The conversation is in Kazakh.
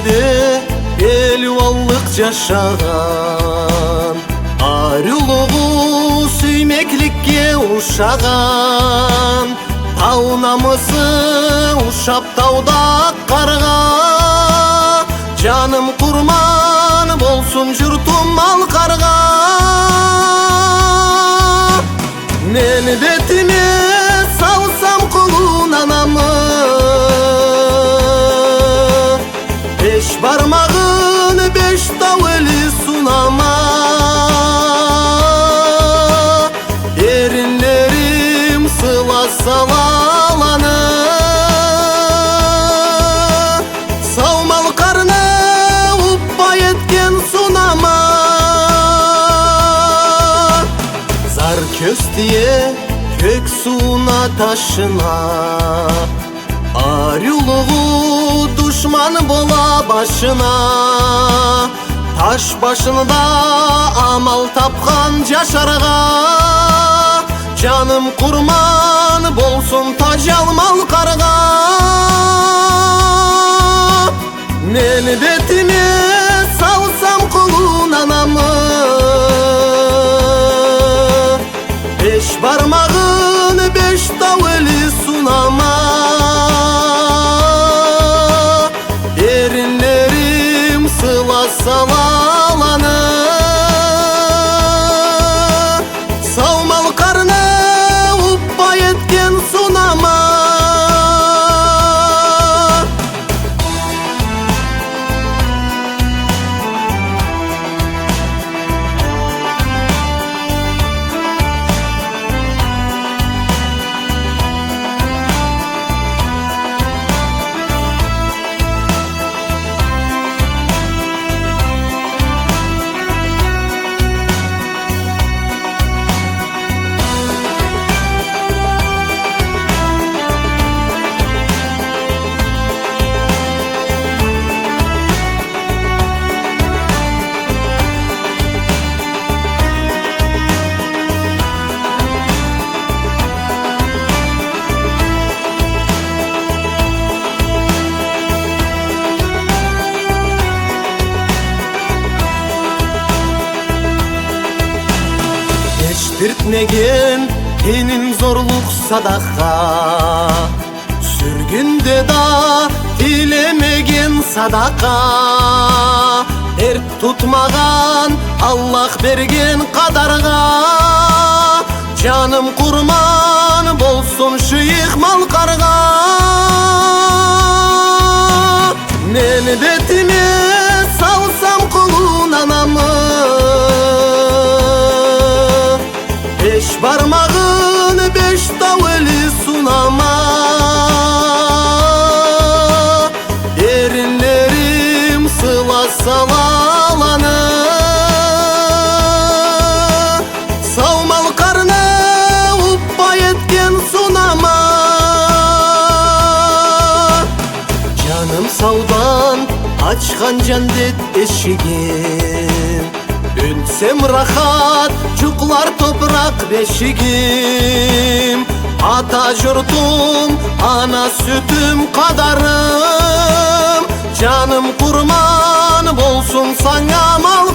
жерде эл баллык жашаган, ар улугу сүймекликке ушаган, тау намысы ушап тауда карга, жаным курман болсун журтум алкарга. Мен бетиме салсам колун анамы, беш бармагын беш тау эли сунама. Эринлерим сыласа аланы, саумал карны уппай эткен сунама. Зар көстие көк суына ташына, ар улугу душман бола башына. Таш башында амал тапкан жашарга, жаным курман болсун тажалмал карга. Мен бетиме салсам колун анамы, беш бармагын беш тау эли сунама. Эринлерим сыласа аланы, саумал карны уппай эткен сунама. Биртнеген эним зорлук садака, сүргүндө да тилемеген садака. Эрт тутмаган Аллах берген кадарга, жаным курман болсун шыйык малкарга. Мен бетиме салсам колун анамы, беш бармагын беш тау эли сунама. Эринлерим сыласа аланы, саумал карны уппай эткен сунама. Жаным саудан ачкан жандет эшигин, үнсем рахат чуклар топрак бешигим. Ата журтум ана сүтүм кадарым, жаным курман болсун саңа мал